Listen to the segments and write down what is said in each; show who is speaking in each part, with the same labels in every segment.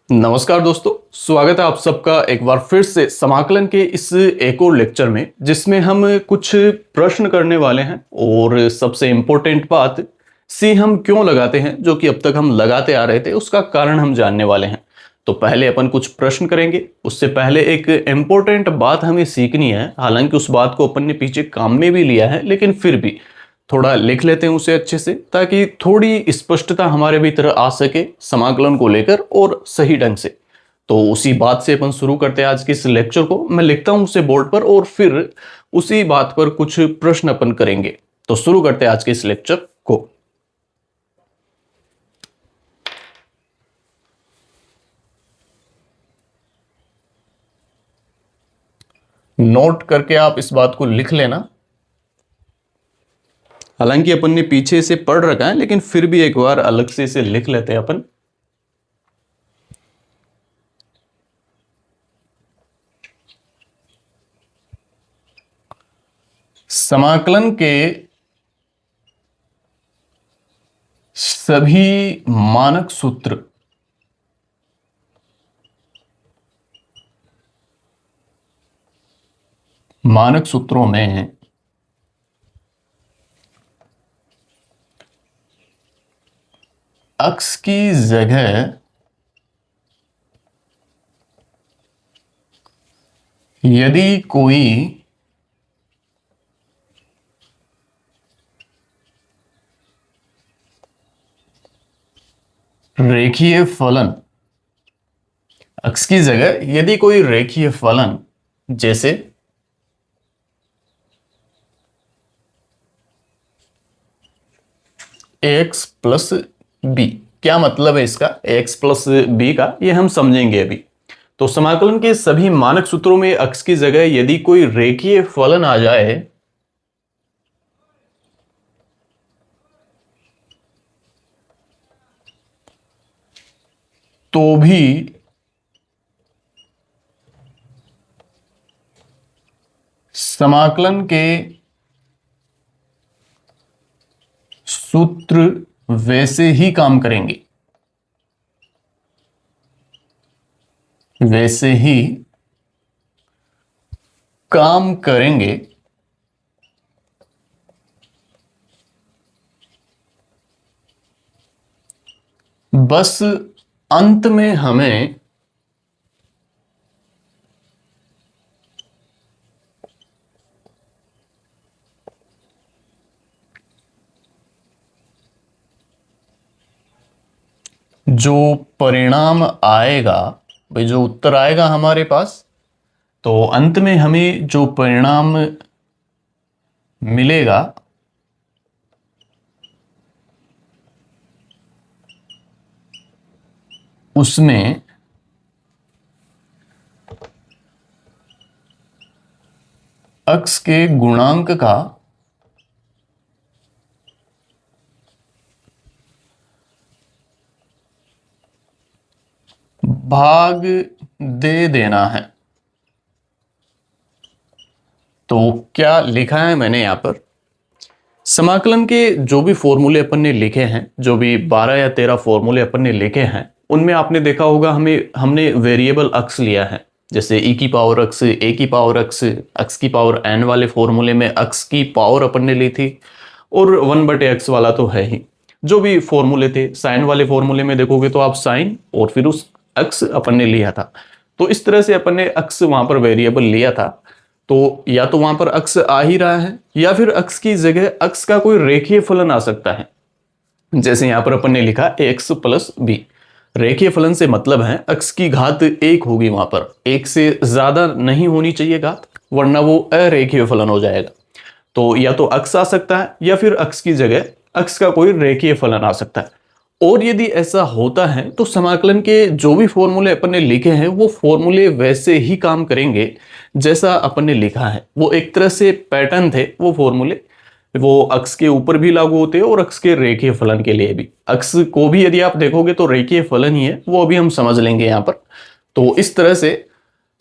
Speaker 1: नमस्कार दोस्तों, स्वागत है आप सबका एक बार फिर से समाकलन के इस एक और लेक्चर में, जिसमें हम कुछ प्रश्न करने वाले हैं। और सबसे इम्पोर्टेंट बात, सी हम क्यों लगाते हैं, जो कि अब तक हम लगाते आ रहे थे, उसका कारण हम जानने वाले हैं। तो पहले अपन कुछ प्रश्न करेंगे। उससे पहले एक इम्पोर्टेंट बात हमें सीखनी है। हालांकि उस बात को अपन ने पीछे काम में भी लिया है, लेकिन फिर भी थोड़ा लिख लेते हैं उसे अच्छे से, ताकि थोड़ी स्पष्टता हमारे भीतर आ सके समाकलन को लेकर और सही ढंग से। तो उसी बात से अपन शुरू करते हैं आज के इस लेक्चर को। मैं लिखता हूं उसे बोर्ड पर और फिर उसी बात पर कुछ प्रश्न अपन करेंगे। तो शुरू करते हैं आज के इस लेक्चर को। नोट करके आप इस बात को लिख लेना। हालांकि अपन ने पीछे से पढ़ रखा है, लेकिन फिर भी एक बार अलग से इसे लिख लेते हैं अपन। समाकलन के सभी मानक सूत्र मानक सूत्रों में अक्स की जगह यदि कोई रेखीय फलन, अक्स की जगह यदि कोई रेखीय फलन जैसे एक्स प्लस बी, क्या मतलब है इसका एक्स प्लस बी का, ये हम समझेंगे अभी। तो समाकलन के सभी मानक सूत्रों में अक्स की जगह यदि कोई रेखीय फलन आ जाए तो भी समाकलन के सूत्र वैसे ही काम करेंगे, वैसे ही काम करेंगे। बस अंत में हमें जो परिणाम आएगा, भाई जो उत्तर आएगा हमारे पास, तो अंत में हमें जो परिणाम मिलेगा उसमें अक्स के गुणांक का भाग दे देना है। तो क्या लिखा है मैंने यहां पर, समाकलन के जो भी फॉर्मूले अपन ने लिखे हैं, जो भी 12 या 13 फॉर्मूले अपन ने लिखे हैं, उनमें आपने देखा होगा हमने वेरिएबल अक्स लिया है। जैसे ई की पावर अक्स, ए की पावर अक्स, अक्स की पावर एन वाले फॉर्मूले में अक्स की पावर अपन ने ली थी, और 1/x वाला तो है ही। जो भी फॉर्मूले थे, साइन वाले फॉर्मूले में देखोगे तो आप साइन और फिर उस अक्स अपन ने लिया था। तो इस तरह से अपन ने अक्स वहां पर वेरिएबल लिया था। तो या तो वहां पर अक्स आ ही रहा है, या फिर अक्स की जगह अक्स का कोई रेखीय फलन आ सकता है। जैसे यहां पर अपन ने लिखा एक्स प्लस बी। रेखीय फलन से मतलब है अक्स की घात एक होगी, वहां पर एक से ज्यादा नहीं होनी चाहिए घात, वरना वो अरेखीय फलन हो जाएगा। तो या तो अक्स आ सकता है, या फिर अक्स की जगह अक्स का कोई रेखीय फलन आ सकता है। और यदि ऐसा होता है तो समाकलन के जो भी फॉर्मूले अपन ने लिखे हैं, वो फॉर्मूले वैसे ही काम करेंगे जैसा अपन ने लिखा है। वो एक तरह से पैटर्न थे वो फॉर्मूले, वो अक्स के ऊपर भी लागू होते हैं और अक्स के रेखीय फलन के लिए भी। अक्स को भी यदि आप देखोगे तो रेखीय फलन ही है, वो अभी हम समझ लेंगे यहां पर। तो इस तरह से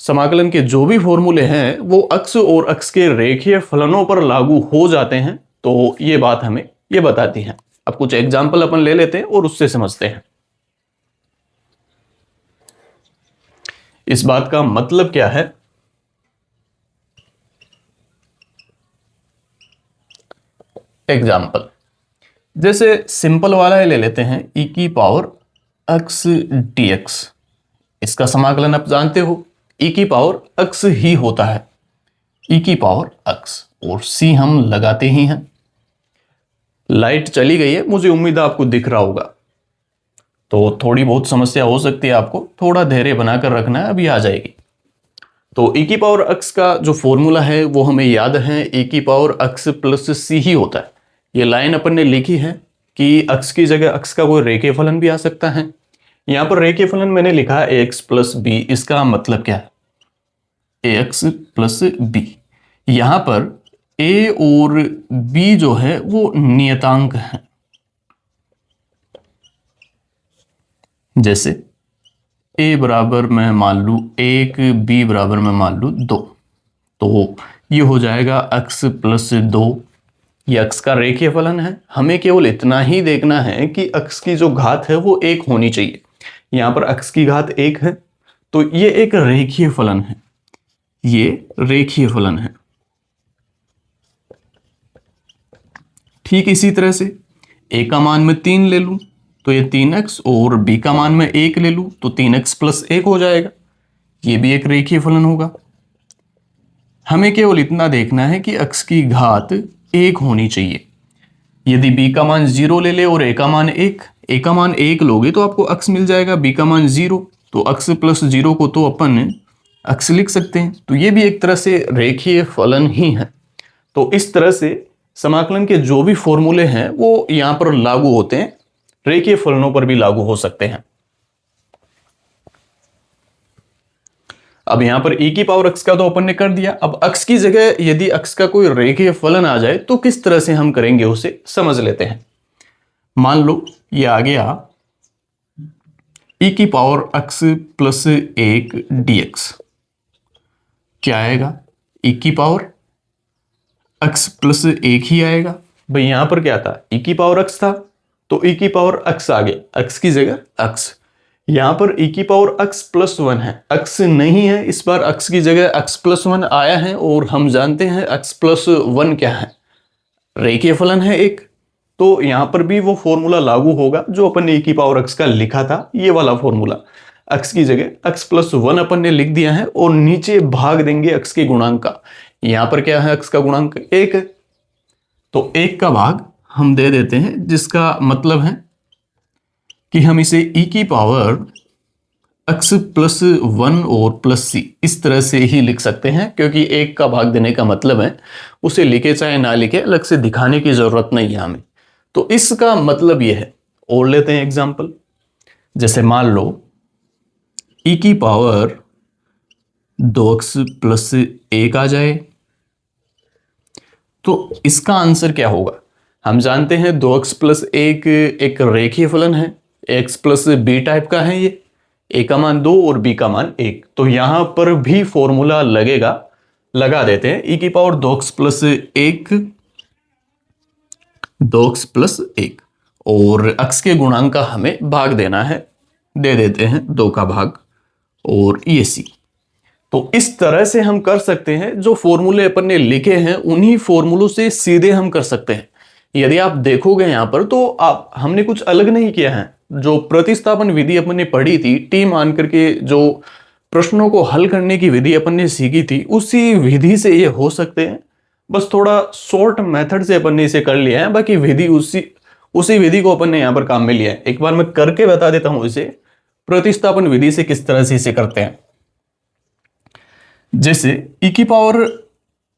Speaker 1: समाकलन के जो भी फॉर्मूले हैं वो अक्स और अक्स के रेखीय फलनों पर लागू हो जाते हैं। तो ये बात हमें ये बताती है। अब कुछ एग्जाम्पल अपन ले लेते हैं और उससे समझते हैं। इस बात का मतलब क्या है? एग्जाम्पल, जैसे सिंपल वाला ही ले लेते हैं, e की पावर x dx। इसका समाकलन आप जानते हो, e की पावर x ही होता है, e की पावर x, और c हम लगाते ही हैं। लाइट चली गई है, मुझे उम्मीद है आपको दिख रहा होगा, तो थोड़ी बहुत समस्या हो सकती है, आपको थोड़ा धैर्य बनाकर रखना है, अभी आ जाएगी। तो e की पावर x का जो फॉर्मूला है वो हमें याद है, e की पावर x प्लस c ही होता है। ये लाइन अपन ने लिखी है कि x की जगह x का कोई रेखीय फलन भी आ सकता है। यहां पर रेखीय फलन मैंने लिखा है ax प्लस b। इसका मतलब क्या है? ax plus b। यहां पर a और b जो है वो नियतांक है। जैसे a बराबर मैं मान लू 1, b बराबर मैं मान लू 2, तो ये हो जाएगा x प्लस 2। ये x का रेखीय फलन है। हमें केवल इतना ही देखना है कि x की जो घात है वो 1 होनी चाहिए। यहां पर x की घात 1 है, तो ये एक रेखीय फलन है, ये रेखीय फलन है। ठीक इसी तरह से a का मान मैं 3 ले लूं तो ये 3x, और b का मान मैं 1 ले लूं तो 3x प्लस 1 हो जाएगा। ये भी एक रेखीय फलन होगा। हमें केवल इतना देखना है कि x की घात 1 होनी चाहिए। यदि b का मान 0 ले ले और a का मान 1, a का मान 1 लोगे तो आपको x मिल जाएगा, b का मान 0, तो x प्लस 0 को तो अपन x लिख सकते हैं। तो ये भी एक तरह से रेखीय फलन ही है। तो इस तरह से समाकलन के जो भी फॉर्मूले हैं वो यहां पर लागू होते हैं, रेखीय फलनों पर भी लागू हो सकते हैं। अब यहां पर e की पावर x का तो अपन ने कर दिया। अब x की जगह यदि x का कोई रेखीय फलन आ जाए तो किस तरह से हम करेंगे उसे समझ लेते हैं। मान लो ये आ गया e की पावर x प्लस 1 dx। क्या आएगा? e की पावर x प्लस 1 ही आएगा। भाई यहां पर क्या था? e की पावर x था, तो e की पावर x आ गया, x की जगह x। यहां पर e की पावर x प्लस 1 है, x नहीं है, इस बार x की जगह x प्लस 1 आया है, और हम जानते हैं x प्लस 1 क्या है? रेखीय फलन है एक। तो यहां पर भी वो फॉर्मूला लागू होगा जो अपन ने e की पावर x का लिखा था, ये वाला फॉर्मूला। x की जगह x प्लस 1 अपन ने लिख दिया है, और नीचे भाग देंगे x के गुणांक का। यहां पर क्या है? x का गुणांक 1 है, तो 1 का भाग हम दे देते हैं, जिसका मतलब है कि हम इसे e की पावर x प्लस 1 और प्लस c इस तरह से ही लिख सकते हैं, क्योंकि 1 का भाग देने का मतलब है उसे लिखे चाहे ना लिखे, अलग से दिखाने की जरूरत नहीं है हमें। तो इसका मतलब यह है। और लेते हैं एग्जांपल, जैसे मान लो e की पावर 2x प्लस 1 आ जाए, तो इसका आंसर क्या होगा? हम जानते हैं 2x प्लस 1 एक रेखीय फलन है, x प्लस b टाइप का है। ये a का मान 2 और b का मान 1, तो यहां पर भी फॉर्मूला लगेगा, लगा देते हैं। e की power 2x plus 1, 2x plus 1, और x के गुणांक का हमें भाग देना है, दे देते हैं 2 का भाग, और ये c। तो इस तरह से हम कर सकते हैं। जो फॉर्मूले अपन ने लिखे हैं उन्हीं फॉर्मूलों से सीधे हम कर सकते हैं। यदि आप देखोगे यहां पर, तो आप हमने कुछ अलग नहीं किया है। जो प्रतिस्थापन विधि अपन ने पढ़ी थी, टी मान करके जो प्रश्नों को हल करने की विधि अपन ने सीखी थी, उसी विधि से ये हो सकते हैं। बस थोड़ा शॉर्ट मेथड से अपन ने इसे कर लिया है, बाकी विधि उसी विधि को अपन ने यहां पर काम में लिया है। एक बार मैं करके बता देता हूं इसे, प्रतिस्थापन विधि से किस तरह से इसे करते हैं। जैसे e की पावर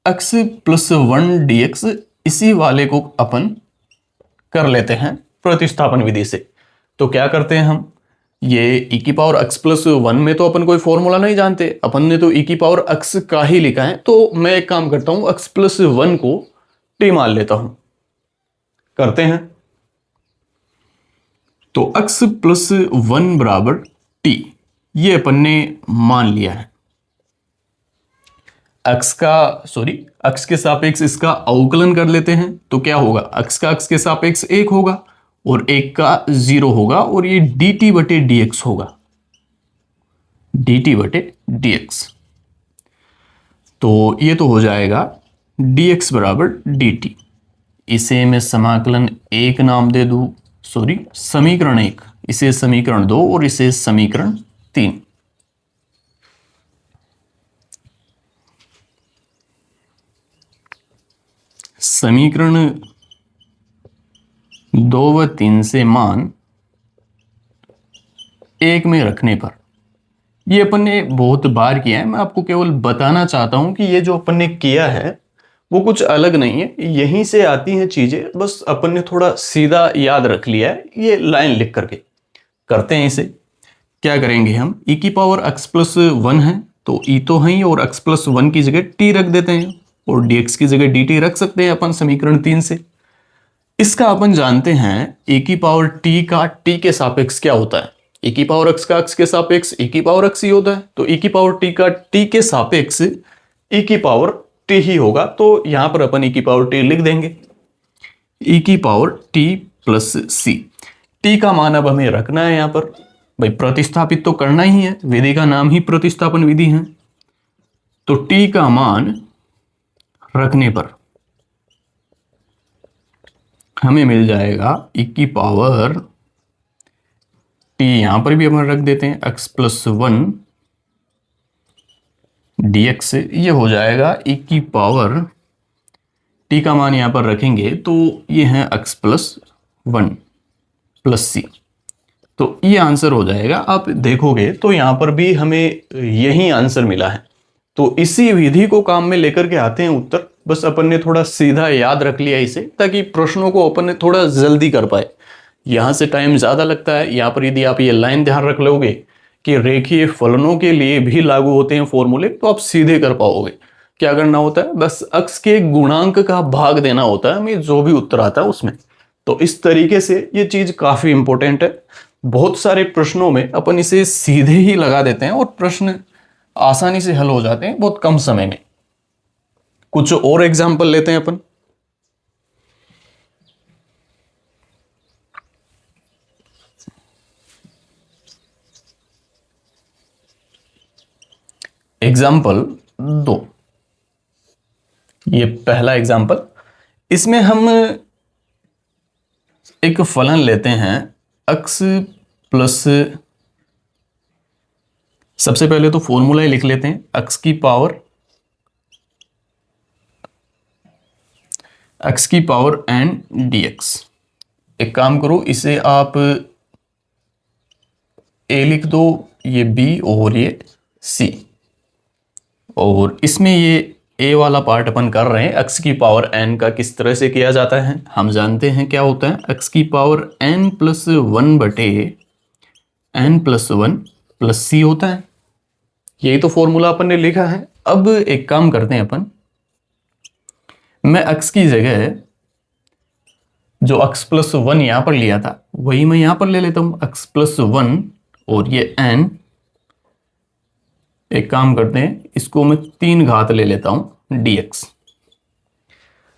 Speaker 1: x प्लस 1 dx, इसी वाले को अपन कर लेते हैं प्रतिस्थापन विधि से। तो क्या करते हैं हम, ये e की पावर x प्लस 1 में तो अपन कोई फॉर्मूला नहीं जानते, अपन ने तो e की पावर x का ही लिखा है। तो मैं एक काम करता हूं, x प्लस 1 को t मान लेता हूं। करते हैं, तो x प्लस 1 बराबर t, ये अपन ने मान लिया है। x के सापेक्ष इसका अवकलन कर लेते हैं, तो क्या होगा? x का x के सापेक्ष 1 होगा और 1 का 0 होगा, और ये dt बटे dx होगा। dt बटे dx। तो ये तो हो जाएगा dx बराबर dt। इसे मैं समाकलन एक नाम दे दूं, सॉरी समीकरण एक, इसे समीकरण दो और इसे समीकरण तीन। समीकरण 2 व 3 से मान एक में रखने पर, ये अपन ने बहुत बार किया है, मैं आपको केवल बताना चाहता हूं कि ये जो अपन ने किया है वो कुछ अलग नहीं है, यहीं से आती हैं चीजें, बस अपन ने थोड़ा सीधा याद रख लिया है। ये लाइन लिख करके करते हैं इसे। क्या करेंगे हम, e की पावर x प्लस 1 है तो e तो है ही, और x प्लस 1 की जगह t रख देते हैं और dx की जगह dt रख सकते हैं अपन समीकरण 3 से। इसका अपन जानते हैं e की पावर t का t के सापेक्ष क्या होता है, e की पावर x का x के सापेक्ष e की पावर x ही होता है, तो e की पावर t का t के सापेक्ष e की पावर t ही होगा। तो यहां पर अपन e की पावर t लिख देंगे, e की power t plus c। t का मान अब हमें रखना है यहां पर, भाई प्रतिस्थापित तो करना ही है, विधि का नाम ही प्रतिस्थापन विधि है। तो t का मान रखने पर हमें मिल जाएगा e की पावर t, यहां पर भी अपन रख देते हैं x प्लस 1 dx, ये हो जाएगा e की पावर t का मान यहां पर रखेंगे तो ये है x प्लस 1 प्लस c। तो ये आंसर हो जाएगा। आप देखोगे तो यहां पर भी हमें यही आंसर मिला है। तो इसी विधि को काम में लेकर के आते हैं उत्तर, बस अपन ने थोड़ा सीधा याद रख लिया इसे, ताकि प्रश्नों को अपन ने थोड़ा जल्दी कर पाए। यहां से टाइम ज्यादा लगता है, यहां पर यदि आप ये लाइन ध्यान रख लोगे कि रेखीय फलनों के लिए भी लागू होते हैं फॉर्मूले, तो आप सीधे कर पाओगे। क्या करना होता है, बस अक्स के गुणांक का भाग देना होता है हमें, जो भी उत्तर आता है उसमें। तो इस तरीके से ये चीज काफी इंपॉर्टेंट है। बहुत सारे प्रश्नों में अपन इसे सीधे ही लगा देते हैं और प्रश्न आसानी से हल हो जाते हैं बहुत कम समय में। कुछ और एग्जाम्पल लेते हैं अपन। एग्जाम्पल 2, ये पहला एग्जाम्पल, इसमें हम एक फलन लेते हैं x प्लस, सबसे पहले तो फॉर्मूला ही लिख लेते हैं, x की पावर n dx। एक काम करो, इसे आप a लिख दो, ये b और ये c, और इसमें ये a वाला पार्ट अपन कर रहे हैं x की पावर n का किस तरह से किया जाता है। हम जानते हैं क्या होता है, x की पावर n प्लस 1 बटे n प्लस 1 प्लस c होता है। यही तो फॉर्मूला अपन ने लिखा है। अब एक काम करते हैं अपन, मैं x की जगह जो x प्लस 1 यहां पर लिया था वही मैं यहां पर ले लेता हूं, x प्लस 1 और ये n। एक काम करते हैं, इसको मैं 3 घात ले लेता हूं dx।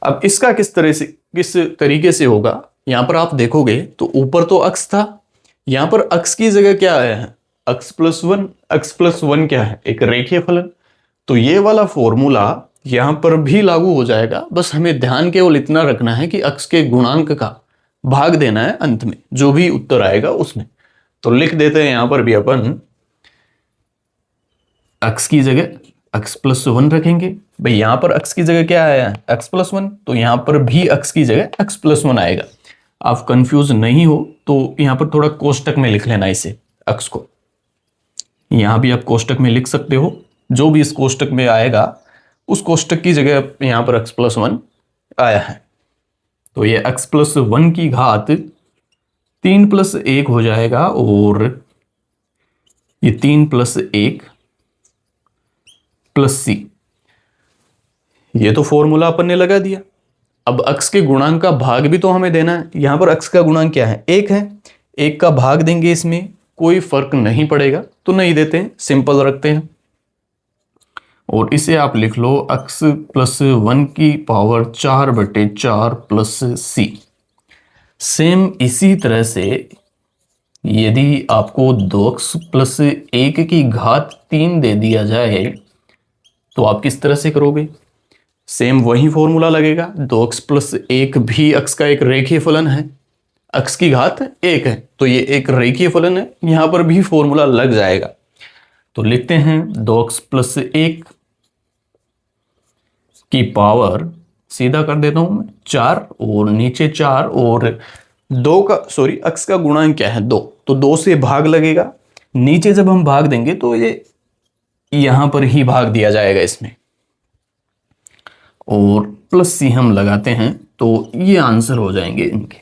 Speaker 1: अब इसका किस तरीके से होगा, यहां पर आप देखोगे तो ऊपर तो x था, यहां पर x की जगह क्या आया है, x प्लस 1। x प्लस 1 क्या है, एक रेखीय फलन। तो ये वाला फॉर्मूला यहां पर भी लागू हो जाएगा। बस हमें ध्यान केवल इतना रखना है कि x के गुणांक का भाग देना है अंत में, जो भी उत्तर आएगा उसमें। तो लिख देते हैं यहां पर भी अपन x की जगह x प्लस 1 रखेंगे। भाई यहां पर x की जगह क्या आया है, x प्लस 1, तो यहां पर भी x की जगह x प्लस 1 आएगा। आप कंफ्यूज नहीं हो तो यहां पर थोड़ा कोष्टक में लिख लेना इसे, x को यहां भी आप कोष्टक में लिख सकते हो, जो भी इस कोष्टक में आएगा उस कोष्टक की जगह यहां पर x प्लस 1 आया है। तो ये x प्लस 1 की घात 3 प्लस 1 हो जाएगा, और ये 3 प्लस 1 प्लस c। ये तो फॉर्मूला अपन ने लगा दिया। अब x के गुणांक का भाग भी तो हमें देना है। यहां पर x का गुणांक क्या है, 1 है, 1 का भाग देंगे, इसमें कोई फर्क नहीं पड़ेगा तो नहीं देते हैं, सिंपल रखते हैं। और इसे आप लिख लो x प्लस 1 की पावर 4 बटे 4 प्लस c। सेम इसी तरह से यदि आपको 2x प्लस 1 की घात 3 दे दिया जाए तो आप किस तरह से करोगे? सेम वही फॉर्मूला लगेगा। 2x प्लस 1 भी x का एक रेखीय फलन है, x की घात 1 है तो ये एक रेखीय फलन है, यहां पर भी फॉर्मूला लग जाएगा। तो लिखते हैं 2x प्लस 1 की पावर, सीधा कर देता हूं मैं, 4 और नीचे 4 और 2 का x का गुणांक क्या है 2, तो 2 से भाग लगेगा। नीचे जब हम भाग देंगे तो ये यहां पर ही भाग दिया जाएगा इसमें, और प्लस सी हम लगाते हैं तो ये आंसर हो जाएंगे इनके।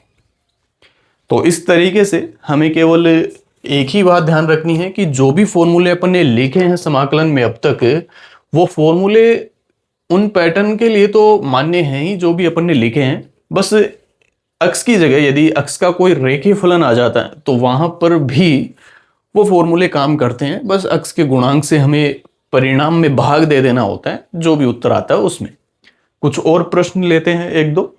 Speaker 1: तो इस तरीके से हमें केवल एक ही बात ध्यान रखनी है कि जो भी फॉर्मूले अपन ने लिखे हैं समाकलन में अब तक, वो फॉर्मूले उन पैटर्न के लिए तो मान्य हैं ही जो भी अपन ने लिखे हैं। बस x की जगह यदि x का कोई रेखीय फलन आ जाता है तो वहां पर भी वो फॉर्मूले काम करते हैं। बस x के गुणांक से हमें परिणाम में भाग दे देना होता है, जो भी उत्तर आता है उसमें। कुछ और प्रश्न लेते हैं एक दो।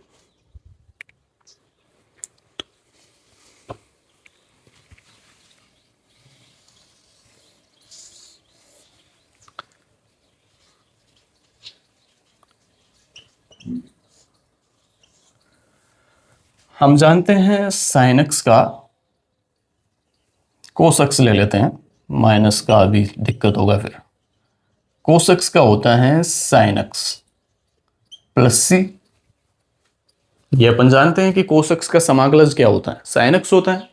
Speaker 1: हम जानते हैं साइन एक्स का कोस एक्स ले लेते हैं, माइनस का अभी दिक्कत होगा फिर। कोस एक्स का होता है साइन एक्स प्लस सी। ये अपन जानते हैं कि कोस एक्स का समाकलन क्या होता है, साइन एक्स होता है।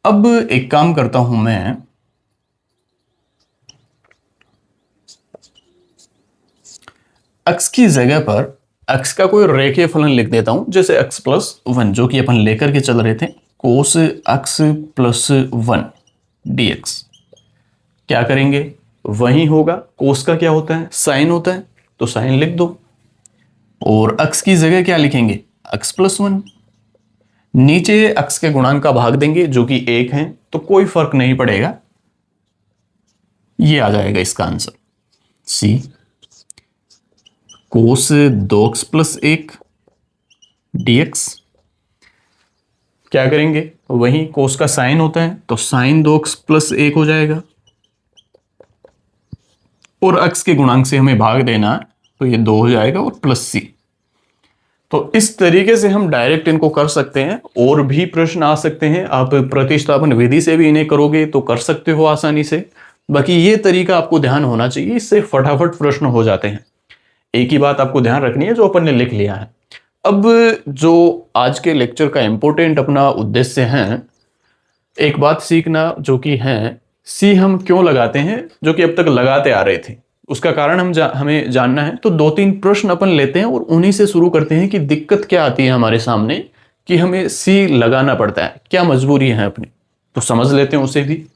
Speaker 1: अब एक काम करता हूं मैं, एक्स की जगह पर एक्स का कोई रेखीय फलन लिख देता हूं, जैसे एक्स प्लस 1 जो कि अपन लेकर के चल रहे थे, कोस एक्स प्लस 1 dx। क्या करेंगे, वही होगा। कोस का क्या होता है, साइन होता है, तो साइन लिख दो। और एक्स की जगह क्या लिखेंगे, एक्स प्लस 1। नीचे एक्स के गुणांक का भाग देंगे जो कि 1 है, तो कोई फर्क नहीं पड़ेगा, ये आ जाएगा इसका आंसर सी। कोस 2x प्लस 1 dx। क्या करेंगे, वही कोस का साइन होता है, तो साइन 2x प्लस 1 हो जाएगा, और x के गुणांक से हमें भाग देना है तो ये 2 हो जाएगा और प्लस सी। तो इस तरीके से हम डायरेक्ट इनको कर सकते हैं। और भी प्रश्न आ सकते हैं, आप प्रतिस्थापन विधि से भी इन्हें करोगे तो कर सकते हो आसानी से। बाकी ये तरीका आपको ध्यान होना चाहिए, इससे फटाफट प्रश्न हो जाते हैं। एक ही बात आपको ध्यान रखनी है जो अपन ने लिख लिया है। अब जो आज के लेक्चर का इंपॉर्टेंट अपना उद्देश्य है, एक बात सीखना जो कि है सी हम क्यों लगाते हैं, जो कि अब तक लगाते आ रहे थे, उसका कारण हमें जानना है। तो 2-3 प्रश्न अपन लेते हैं और उन्हीं से शुरू करते हैं कि दिक्कत क्या आती है हमारे सामने कि हमें सी लगाना पड़ता है, क्या मजबूरी है अपनी, तो समझ लेते हैं उसे भी।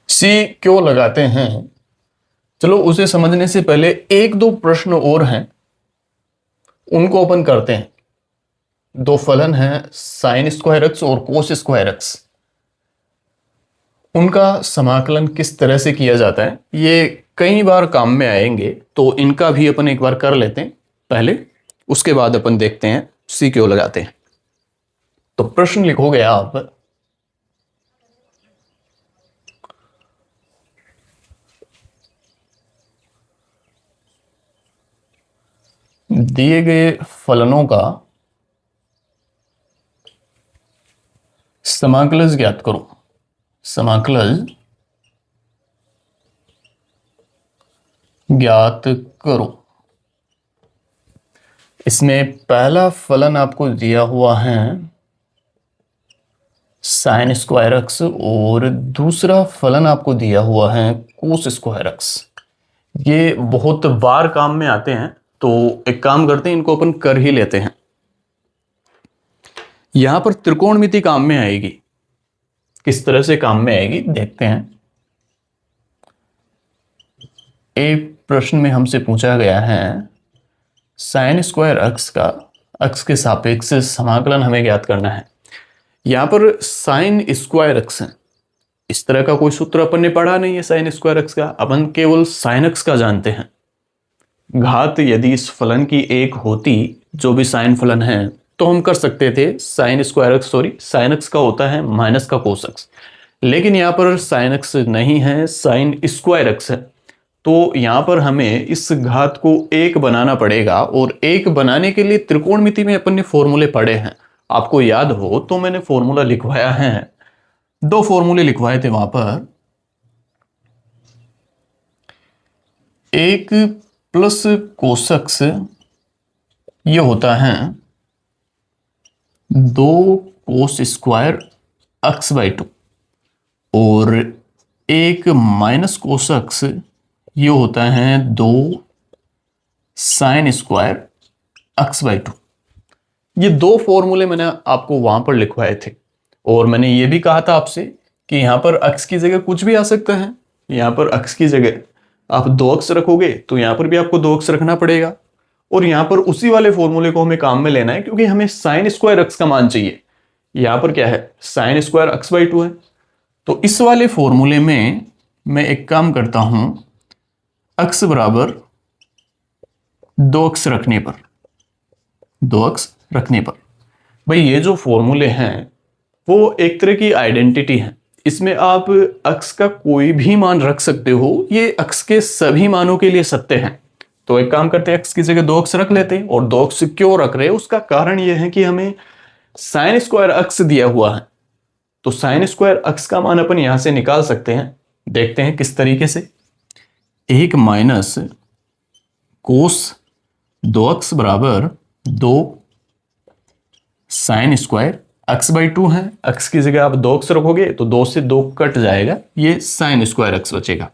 Speaker 1: सी क्यों लगाते हैं, चलो उसे समझने से पहले 1-2 प्रश्न और हैं, उनको अपन करते हैं। दो फलन हैं साइन स्क्वायर एक्स और कोस स्क्वायर एक्स, उनका समाकलन किस तरह से किया जाता है ये कई बार काम में आएंगे, तो इनका भी अपन एक बार कर लेते हैं पहले, उसके बाद अपन देखते हैं सी क्यों लगाते हैं। तो प्रश्न लिखोगे आप, दिए गए फलनों का समाकलन ज्ञात करो। समाकलन ज्ञात करो। इसमें पहला फलन आपको दिया हुआ है साइन स्क्वायर एक्स और दूसरा फलन आपको दिया हुआ है कोस स्क्वायर एक्स। ये बहुत बार काम में आते हैं, तो एक काम करते हैं इनको अपन कर ही लेते हैं। यहां पर त्रिकोणमिति काम में आएगी, किस तरह से काम में आएगी देखते हैं। एक प्रश्न में हमसे पूछा गया है साइन स्क्वायर एक्स का एक्स के सापेक्ष समाकलन हमें ज्ञात करना है। यहां पर साइन स्क्वायर एक्स है, इस तरह का कोई सूत्र अपन ने पढ़ा नहीं है साइन स्क्वायर एक्स का, अपन केवल साइन एक्स का जानते हैं। घात यदि इस फलन की एक होती, जो भी साइन फलन है, तो हम कर सकते थे sine square x, sorry sine x का होता है माइनस का कोस एक्स, लेकिन यहाँ पर साइन एक्स नहीं है, साइन स्क्वायर एक्स है। तो यहाँ पर हमें इस घात को एक बनाना पड़ेगा, और एक बनाने के लिए त्रिकोणमिति में अपन ने फॉर्मूले पढ़े हैं। आपको याद हो तो मैंने फॉर्मूला लिखवाया है, दो फॉर्मूले लिखवाए थे वहां पर। एक प्लस कोसक्स ये होता है 2 कोस स्क्वायर एक्स बाई 2, और एक माइनस कोसक्स ये होता है 2 साइन स्क्वायर एक्स बाई 2। ये दो फॉर्मूले मैंने आपको वहां पर लिखवाए थे, और मैंने ये भी कहा था आपसे कि यहां पर x की जगह कुछ भी आ सकता है। यहां पर x की जगह आप 2x रखोगे तो यहां पर भी आपको 2x रखना पड़ेगा, और यहां पर उसी वाले फॉर्मूले को हमें काम में लेना है, क्योंकि हमें साइन स्क्वायर एक्स का मान चाहिए। यहां पर क्या है, साइन स्क्वायर एक्स बाई 2 है। तो इस वाले फॉर्मूले में मैं एक काम करता हूं, x बराबर 2x रखने पर, 2x रखने पर, भाई ये जो फॉर्मूले हैं वो एक तरह की आइडेंटिटी है। इसमें आप x का कोई भी मान रख सकते हो, ये x के सभी मानों के लिए सत्य है। तो एक काम करते हैं, x की जगह 2x रख लेते हैं। और 2x क्यों रख रहे हैं, उसका कारण यह है कि हमें साइन स्क्वायर x दिया हुआ है, तो साइन स्क्वायर x का मान अपन यहां से निकाल सकते हैं। देखते हैं किस तरीके से। एक माइनस कोस 2x बराबर 2 साइन स्क्वायर एक्स बाई 2 है। एक्स की जगह आप 2x रखोगे तो 2 से 2 कट जाएगा, ये साइन स्क्वायर एक्स बचेगा।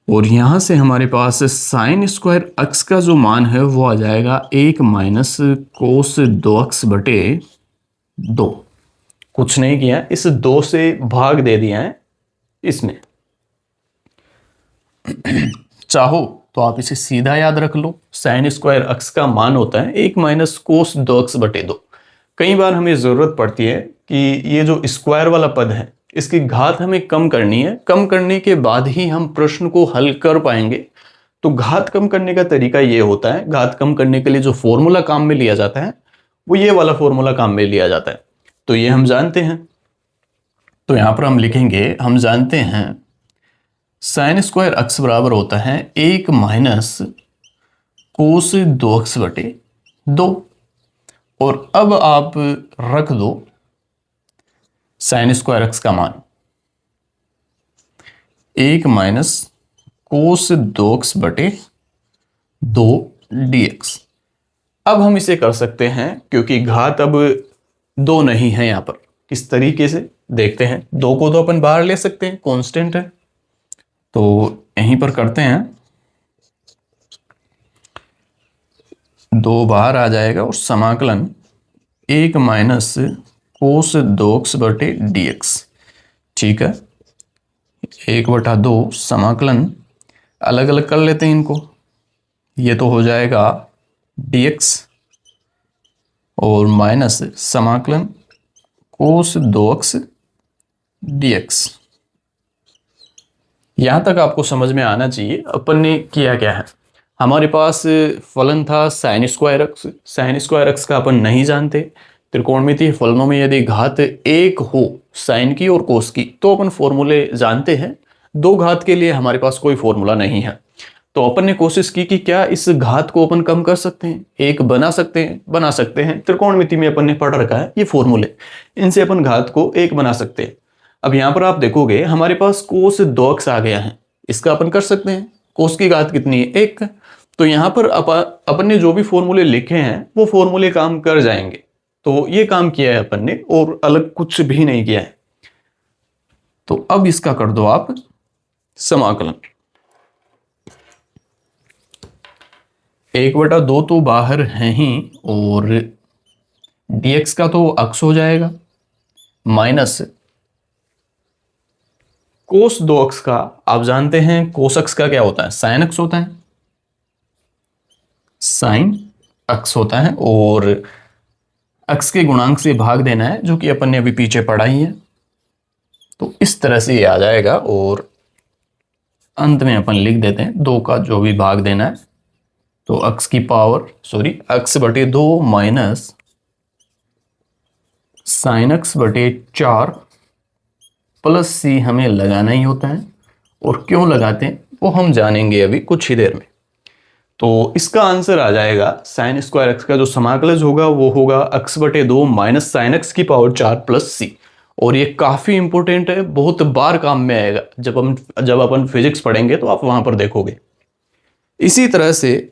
Speaker 1: और यहां से हमारे पास साइन स्क्वायर एक्स का जो मान है वो आ जाएगा 1 माइनस कोस 2x बटे 2। कुछ नहीं किया, इस 2 से भाग दे दिया है इसमें। चाहो तो आप इसे सीधा याद रख लो, साइन स्क्वायर एक्स का मान होता है 1 माइनस कोस 2x बटे 2। कई बार हमें जरूरत पड़ती है कि ये जो स्क्वायर वाला पद है इसकी घात हमें कम करनी है, कम करने के बाद ही हम प्रश्न को हल कर पाएंगे। तो घात कम करने का तरीका ये होता है, घात कम करने के लिए जो फॉर्मूला काम में लिया जाता है वो ये वाला फॉर्मूला काम में लिया जाता है। तो ये हम जानते हैं, तो यहां पर हम लिखेंगे, हम जानते हैं साइन स्क्वायर एक्स बराबर होता है 1 माइनस कोस 2x बटे 2। और अब आप रख दो साइन स्क्वायर एक्स का मान 1 माइनस कोस 2x बटे 2 dx। अब हम इसे कर सकते हैं, क्योंकि घात अब 2 नहीं है यहां पर। किस तरीके से देखते हैं, 2 को तो अपन बाहर ले सकते हैं, कांस्टेंट है, तो यहीं पर करते हैं, 2 बाहर आ जाएगा और समाकलन 1 माइनस कोस 2x बटे dx। ठीक है, 1/2 समाकलन अलग अलग कर लेते हैं इनको। ये तो हो जाएगा dx और माइनस समाकलन कोस 2x dx। यहां तक आपको समझ में आना चाहिए अपन ने किया क्या है। हमारे पास फलन था sine square x, sine square x का अपन नहीं जानते। त्रिकोणमितीय फलनों में यदि घात एक हो साइन की और कोस की तो अपन फॉर्मूले जानते हैं, दो घात के लिए हमारे पास कोई फॉर्मूला नहीं है। तो अपन ने कोशिश की कि क्या इस घात को अपन कम कर सकते हैं, एक बना सकते हैं, बना सकते हैं। त्रिकोणमिति में अपन ने पढ़ रखा है ये फॉर्मूले, इनसे अपन घात को एक बना सकते हैं। अब यहां पर आप देखोगे हमारे पास कोस 2x आ गया है, इसका अपन कर सकते हैं। कोस की घात कितनी है, 1। तो यहां पर अपन ने जो भी फॉर्मूले लिखे हैं वो फॉर्मूले काम कर जाएंगे। तो ये काम किया है अपन ने, और अलग कुछ भी नहीं किया है। तो अब इसका कर दो आप समाकलन, 1/2 तो बाहर है ही, और dx का तो अक्स हो जाएगा, माइनस कोस 2x का, आप जानते हैं कोस x का क्या होता है, साइन x होता है, साइन x होता है, और x के गुणांक से भाग देना है, जो कि अपन ने अभी पीछे पढ़ा ही है। तो इस तरह से ये आ जाएगा और अंत में अपन लिख देते हैं 2 का जो भी भाग देना है, तो x बटे 2 माइनस साइन x बटे 4 प्लस c हमें लगाना ही होता है, और क्यों लगाते हैं वो हम जानेंगे अभी कुछ ही देर में। तो इसका आंसर आ जाएगा साइन स्क्वायर एक्स का जो समाकलज होगा वो होगा x बटे 2 माइनस साइन एक्स की पावर 4 प्लस सी। और ये काफी इंपॉर्टेंट है, बहुत बार काम में आएगा जब अपन फिजिक्स पढ़ेंगे तो आप वहां पर देखोगे। इसी तरह से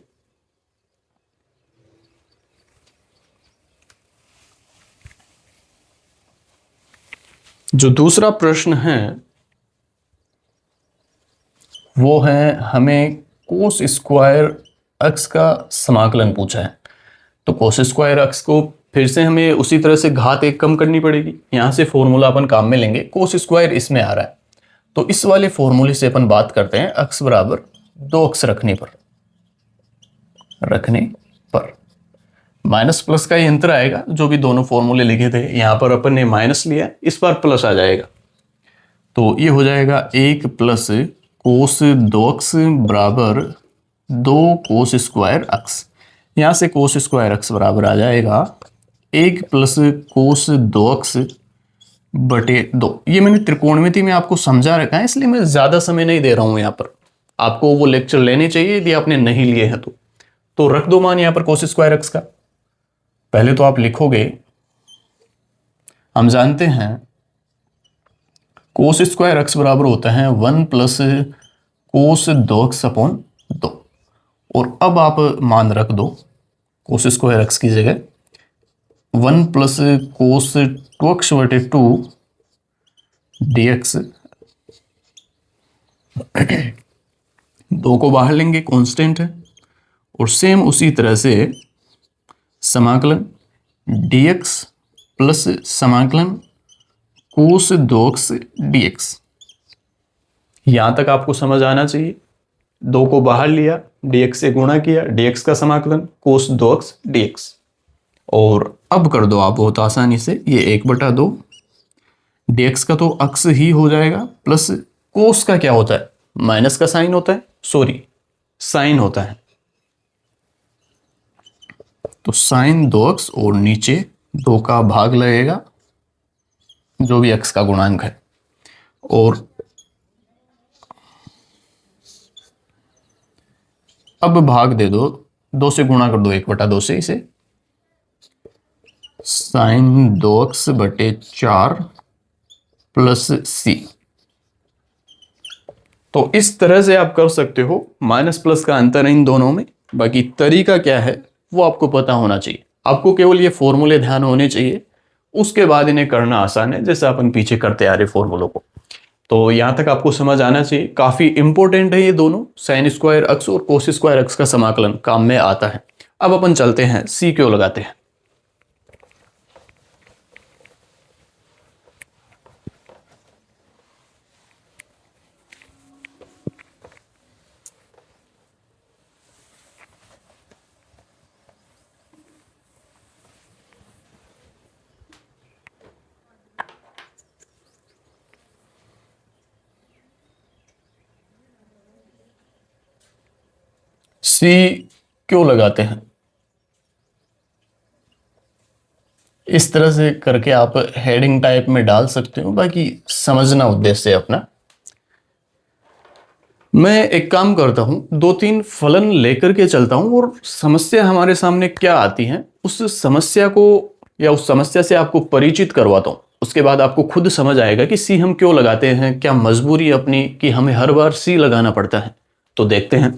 Speaker 1: जो दूसरा प्रश्न है वो है, हमें कोस स्क्वायर एक्स का समाकलन पूछा है। तो कोस स्क्वायर एक्स को फिर से हमें उसी तरह से घात 1 कम करनी पड़ेगी। यहां से फॉर्मूला अपन काम में लेंगे, कोस स्क्वायर इसमें आ रहा है तो इस वाले फॉर्मूले से अपन बात करते हैं x बराबर 2x रखने पर माइनस प्लस का ही अंतर आएगा। जो भी दोनों फॉर्मूले लिखे थे यहां पर अपन ने माइनस लिया, इस बार प्लस आ जाएगा। तो ये हो जाएगा 1 प्लस कोस 2x बराबर 2 कोस स्क्वायर एक्स। यहां से कोस स्क्वायर एक्स बराबर आ जाएगा 1 प्लस कोस 2x बटे 2। ये मैंने त्रिकोणमिति में आपको समझा रखा है, इसलिए मैं ज्यादा समय नहीं दे रहा हूं। यहां पर आपको वो लेक्चर लेने चाहिए यदि आपने नहीं लिए हैं तो रख दो मान यहां पर कोस स्क्वायर एक्स का। पहले तो आप लिखोगे, हम जानते हैं कोस स्क्वायर एक्स बराबर होता है 1 प्लस कोस 2x अपॉन 2। और अब आप मान रख दो कोस स्क्वायर एक्स की जगह 1 प्लस कोस 2x बटे 2 dx। 2 को बाहर लेंगे, कांस्टेंट है। और सेम उसी तरह से समाकलन dx प्लस समाकलन कोस 2x dx। यहां तक आपको समझ आना चाहिए। 2 को बाहर लिया, dx से गुणा किया, dx का समाकलन कोस 2x dx। और अब कर दो आप बहुत आसानी से, ये 1/2 dx का तो अक्स ही हो जाएगा, प्लस कोस का क्या होता है, माइनस का साइन होता है, साइन होता है। तो साइन 2x और नीचे 2 का भाग लगेगा जो भी x का गुणांक है। और अब भाग दे दो, 2 से गुणा कर दो 1/2 से इसे, साइन 2x बटे 4 प्लस सी। तो इस तरह से आप कर सकते हो। माइनस प्लस का अंतर है इन दोनों में, बाकी तरीका क्या है वो आपको पता होना चाहिए। आपको केवल ये फॉर्मूले ध्यान होने चाहिए, उसके बाद इन्हें करना आसान है, जैसे अपन पीछे करते आ रहे फॉर्मूलों को। तो यहां तक आपको समझ आना चाहिए। काफी इंपॉर्टेंट है ये दोनों, साइन स्क्वायर एक्स और कोस स्क्वायर एक्स का समाकलन काम में आता है। अब अपन चलते हैं सी क्यों लगाते हैं। सी क्यों लगाते हैं, इस तरह से करके आप हेडिंग टाइप में डाल सकते हो, बाकी समझना उद्देश्य है अपना। मैं एक काम करता हूं, 2-3 फलन लेकर के चलता हूं और समस्या हमारे सामने क्या आती है उस समस्या को या उस समस्या से आपको परिचित करवाता हूं। उसके बाद आपको खुद समझ आएगा कि सी हम क्यों लगाते हैं, क्या मजबूरी अपनी कि हमें हर बार सी लगाना पड़ता है। तो देखते हैं।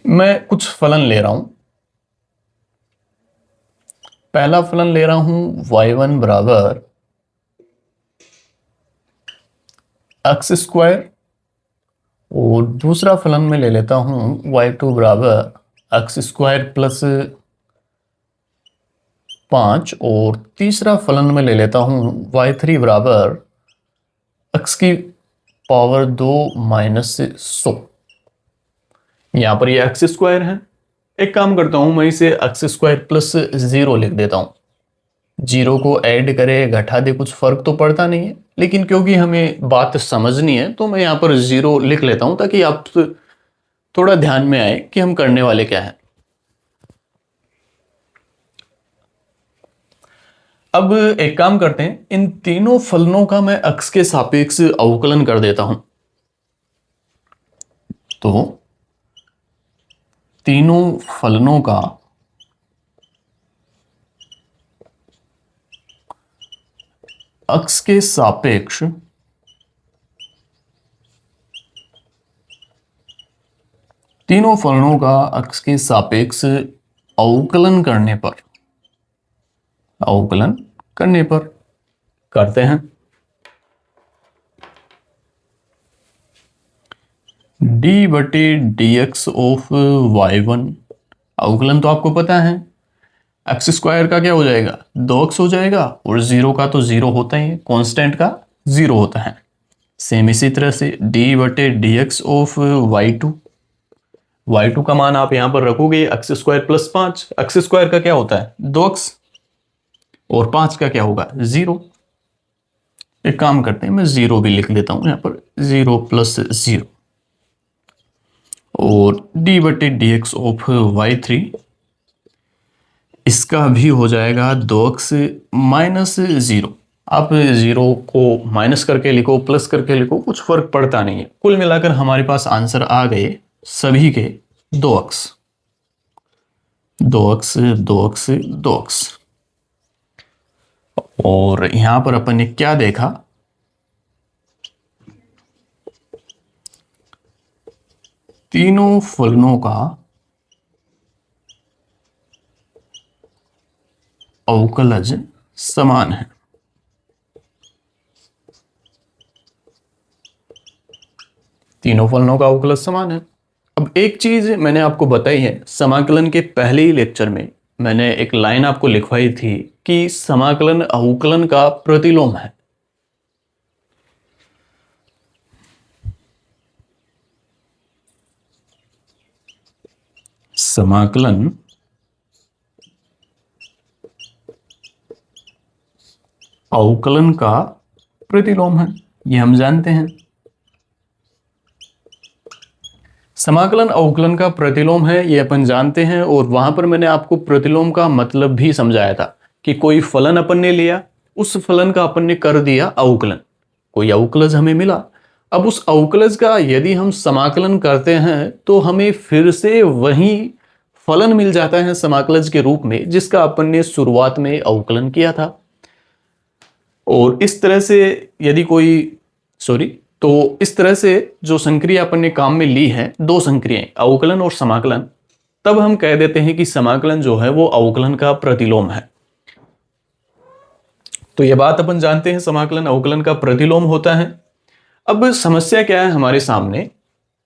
Speaker 1: मैं कुछ फलन ले रहा हूं। पहला फलन ले रहा हूं y1 बराबर एक्स स्क्वायर, और दूसरा फलन में ले लेता हूं y2 बराबर एक्स स्क्वायर प्लस 5, और तीसरा फलन में ले लेता हूं y3 बराबर x की पावर 2 माइनस 100। यहां पर ये एक्स स्क्वायर है। एक काम करता हूं, मैं इसे एक्स स्क्वायर प्लस 0 लिख देता हूं, जीरो को ऐड करे घटा दे कुछ फर्क तो पड़ता नहीं है, लेकिन क्योंकि हमें बात समझनी है तो मैं यहाँ पर जीरो लिख लेता हूं ताकि आप थोड़ा ध्यान में आए कि हम करने वाले क्या है। अब एक काम करते हैं, इन तीनों फलनों का मैं अक्ष के सापेक्ष अवकलन कर देता हूं। तो तीनों फलनों का अक्ष के सापेक्ष तीनों फलनों का अक्ष के सापेक्ष अवकलन करने पर करते हैं। डी बटे डी एक्स ऑफ y1, अवकलन तो आपको पता है, एक्स स्क्वायर का क्या हो जाएगा 2x हो जाएगा, और जीरो का तो जीरो होता ही है, कांस्टेंट का जीरो होता है। सेम इसी तरह से डी बटे डी एक्स ऑफ y2 का मान आप यहां पर रखोगे x square plus 5, x square का क्या होता है 2x, और 5 का क्या होगा 0। एक काम करते हैं, मैं 0 भी लिख लेता हूं यहां पर, 0 प्लस 0, और डी बटे डी एक्स ऑफ y3, इसका भी हो जाएगा 2x माइनस 0। आप 0 को माइनस करके लिखो प्लस करके लिखो कुछ फर्क पड़ता नहीं है, कुल मिलाकर हमारे पास आंसर आ गए सभी के 2x 2x 2x 2x। और यहां पर अपन ने क्या देखा, तीनों फलनों का अवकलज समान है। तीनों फलनों का अवकलज समान है। अब एक चीज मैंने आपको बताई है, समाकलन के पहले ही लेक्चर में मैंने एक लाइन आपको लिखवाई थी कि समाकलन अवकलन का प्रतिलोम है। समाकलन अवकलन का प्रतिलोम है, ये हम जानते हैं। समाकलन अवकलन का प्रतिलोम है ये अपन जानते हैं, और वहां पर मैंने आपको प्रतिलोम का मतलब भी समझाया था कि कोई फलन अपन ने लिया, उस फलन का अपन ने कर दिया अवकलन, कोई अवकलज हमें मिला। अब उस अवकलज का यदि हम समाकलन करते हैं तो हमें फिर से वही फलन मिल जाता है समाकलज के रूप में जिसका अपन ने शुरुआत में अवकलन किया था। और इस तरह से यदि तो इस तरह से जो संक्रिया अपन ने काम में ली है, दो संक्रियाएं अवकलन और समाकलन, तब हम कह देते हैं कि समाकलन जो है वो अवकलन का प्रतिलोम है। तो यह बात अपन जानते हैं, समाकलन अवकलन का प्रतिलोम होता है। अब समस्या क्या है हमारे सामने,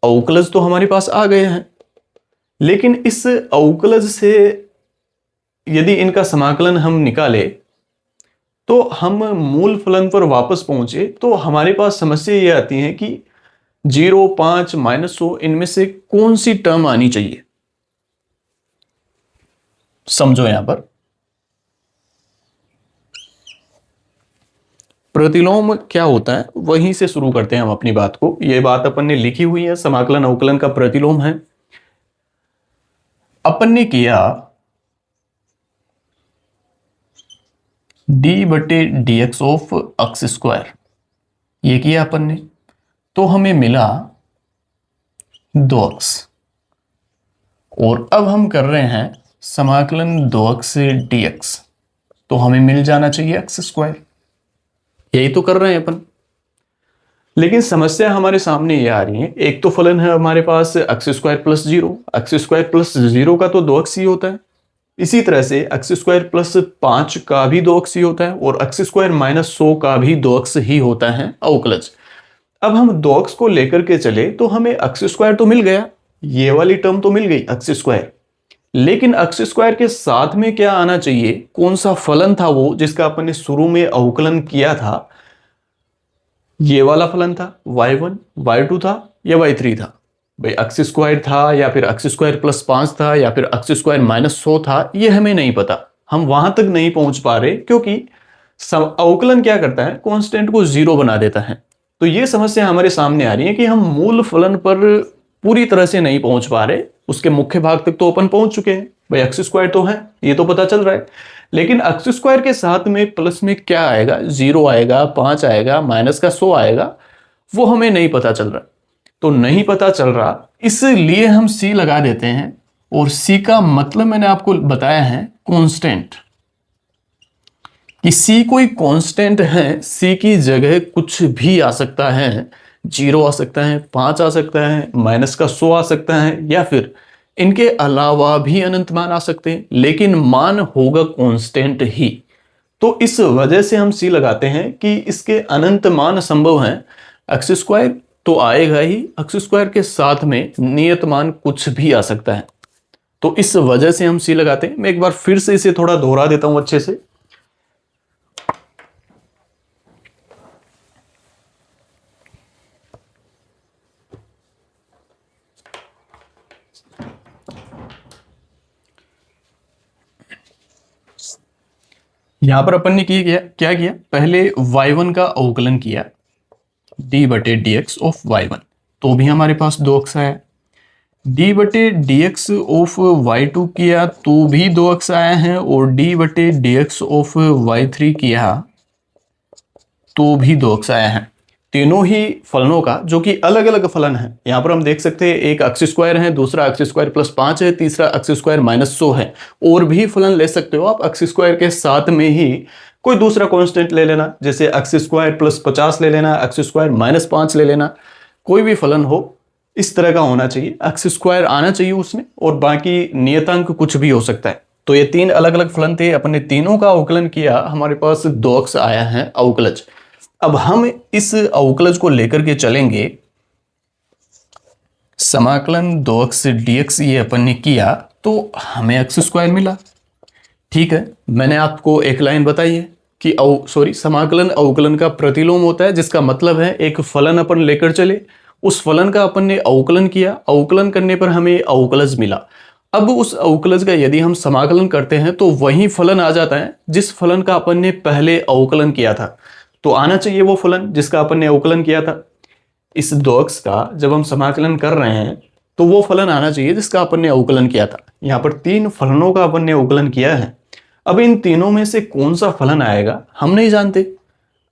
Speaker 1: अवकलज तो हमारे पास आ गए हैं, लेकिन इस अवकलज से यदि इनका समाकलन हम निकाले तो हम मूल फलन पर वापस पहुंचे तो हमारे पास समस्या ये आती है कि 0, 5, -100 इनमें से कौन सी टर्म आनी चाहिए। समझो यहां पर प्रतिलोम क्या होता है, वहीं से शुरू करते हैं हम अपनी बात को। यह बात अपन ने लिखी हुई है, समाकलन अवकलन का प्रतिलोम है। अपन ने किया डी बटे D x of x square, ये किया अपन ने, तो हमें मिला 2x, और अब हम कर रहे हैं समाकलन 2x dx, तो हमें मिल जाना चाहिए एक्स स्क्वायर, यही तो कर रहे हैं अपन। लेकिन समस्या हमारे सामने ये आ रही है, एक तो फलन है हमारे पास x square plus 0, x square plus 0 का तो 2x ही होता है, इसी तरह से एक्स स्क्वायर प्लस 5 का भी 2x ही होता है, और एक्स स्क्वायर -100 का भी 2x ही होता है अवकलज। अब हम 2x को लेकर के चले तो हमें एक्स स्क्वायर तो मिल गया, ये वाली टर्म तो मिल गई एक्स स्क्वायर, लेकिन एक्स स्क्वायर के साथ में क्या आना चाहिए, कौन सा फलन था वो जिसका अपन ने शुरू में अवकलन किया था, ये वाला फलन था, y1, y2 था या y3 था। भाई एक्स स्क्वायर था या फिर एक्स स्क्वायर प्लस 5 था या फिर एक्स स्क्वायर -100 था, ये हमें नहीं पता, हम वहां तक नहीं पहुंच पा रहे क्योंकि अवकलन क्या करता है, कांस्टेंट को जीरो बना देता है। तो ये समस्या हमारे सामने आ रही है कि हम मूल फलन पर पूरी तरह से नहीं पहुंच पा रहे। उसके मुख्य भाग तक तो अपन पहुंच चुके हैं, भाई एक्स स्क्वायर तो है, ये तो पता चल रहा है, लेकिन एक्स स्क्वायर के साथ में प्लस में क्या आएगा, 0 आएगा, 5 आएगा, माइनस का 100 आएगा, वो हमें नहीं पता चल रहा। तो नहीं पता चल रहा, इसलिए हम सी लगा देते हैं। और सी का मतलब मैंने आपको बताया है कांस्टेंट, कि सी कोई कांस्टेंट है, सी की जगह कुछ भी आ सकता है, 0 आ सकता है, 5 आ सकता है, माइनस का 100 आ सकता है, या फिर इनके अलावा भी अनंत मान आ सकते हैं, लेकिन मान होगा कांस्टेंट ही। तो इस वजह से हम सी लगाते हैं कि इसके अनंत मान संभव हैं। एक्स स्क्वायर तो आएगा ही, एक्स स्क्वायर के साथ में नियत मान कुछ भी आ सकता है। तो इस वजह से हम सी लगाते हैं। मैं एक बार फिर से इसे थोड़ा दोहरा देता हूं अच्छे से। यहां पर अपन ने क्या किया, पहले y1 का अवकलन किया d बटे डी एक्स ऑफ y1, तो भी हमारे पास 2 अक्स आया। d बटे डी एक्स ऑफ y2 किया तो भी 2 अक्स आया है, और d बटे डी एक्स ऑफ y3 किया तो भी 2 अक्स आया है। तीनों ही फलनों का, जो कि अलग अलग फलन है, यहां पर हम देख सकते हैं, एक एक्स स्क्वायर है, दूसरा एक्स स्क्वायर प्लस 5 है, तीसरा एक्स स्क्वायर माइनस 100 है। और भी फलन ले सकते हो आप, एक्स स्क्वायर के साथ में ही कोई दूसरा कांस्टेंट ले लेना, जैसे एक्स स्क्वायर प्लस 50 ले लेना, एक्स स्क्वायर माइनस 5 ले लेना, कोई भी फलन हो इस तरह का होना चाहिए, एक्स स्क्वायर आना चाहिए उसमें, और बाकी नियतांक कुछ भी हो सकता है। तो ये 3 अलग अलग फलन थे, अपने तीनों का अवकलन किया, हमारे पास 2 अक्स आया है अवकलज। अब हम इस अवकलज को लेकर के चलेंगे, समाकलन 2 अक्स dx ये अपन ने किया तो हमें एक्स स्क्वायर मिला। ठीक है, मैंने आपको एक लाइन बताई है कि समाकलन अवकलन का प्रतिलोम होता है, जिसका मतलब है एक फलन अपन लेकर चले, उस फलन का अपन ने अवकलन किया, अवकलन करने पर हमें अवकलज मिला। अब उस अवकलज का यदि हम समाकलन करते हैं तो वही फलन आ जाता है जिस फलन का अपन ने पहले अवकलन किया था। तो आना चाहिए वो फलन जिसका अपन ने अवकलन किया था। इस 2 अक्स का जब हम समाकलन कर रहे हैं तो वो फलन आना चाहिए जिसका अपन ने अवकलन किया था। यहां पर 3 फलनों का अपन ने अवकलन किया है। अब इन तीनों में से कौन सा फलन आएगा हम नहीं जानते।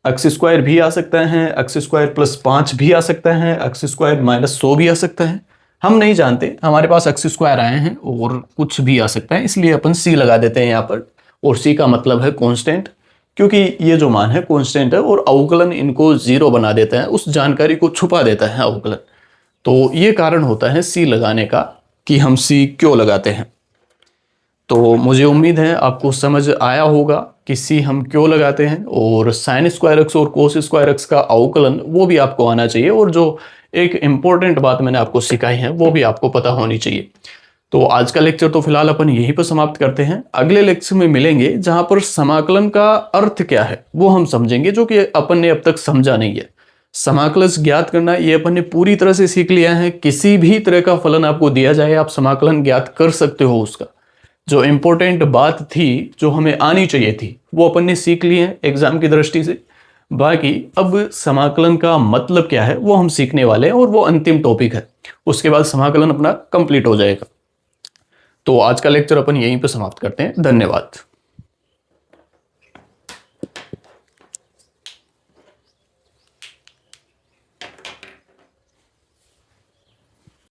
Speaker 1: एक्स स्क्वायर भी आ सकता है, एक्स स्क्वायर प्लस 5 भी आ सकता है, एक्स स्क्वायर माइनस 100 भी आ सकता है, हम नहीं जानते। हमारे पास एक्स स्क्वायर आए हैं और कुछ भी आ सकता है, इसलिए अपन सी लगा देते हैं यहाँ पर। और सी का मतलब है कांस्टेंट, क्योंकि ये जो मान है कांस्टेंट है और अवकलन इनको 0 बना देता है, उस जानकारी को छुपा देता है अवकलन। तो ये कारण होता है सी लगाने का कि हम सी क्यों लगाते हैं। तो मुझे उम्मीद है आपको समझ आया होगा कि सी हम क्यों लगाते हैं, और साइन स्क्वायर एक्स और कोस स्क्वायर एक्स का अवकलन वो भी आपको आना चाहिए, और जो एक इंपॉर्टेंट बात मैंने आपको सिखाई है वो भी आपको पता होनी चाहिए। तो आज का लेक्चर तो फिलहाल अपन यहीं पर समाप्त करते हैं। अगले लेक्चर में मिलेंगे जहां पर समाकलन का अर्थ क्या है वो हम समझेंगे, जो कि अपन ने अब तक समझा नहीं है। समाकलन ज्ञात करना ये अपन ने पूरी तरह से सीख लिया है। किसी भी तरह का फलन आपको दिया जाए आप समाकलन ज्ञात कर सकते हो। उसका जो इंपॉर्टेंट बात थी, जो हमें आनी चाहिए थी, वो अपन ने सीख ली है एग्जाम की दृष्टि से। बाकी अब समाकलन का मतलब क्या है वो हम सीखने वाले हैं, और वो अंतिम टॉपिक है। उसके बाद समाकलन अपना कंप्लीट हो जाएगा। तो आज का लेक्चर अपन यहीं पे समाप्त करते हैं। धन्यवाद।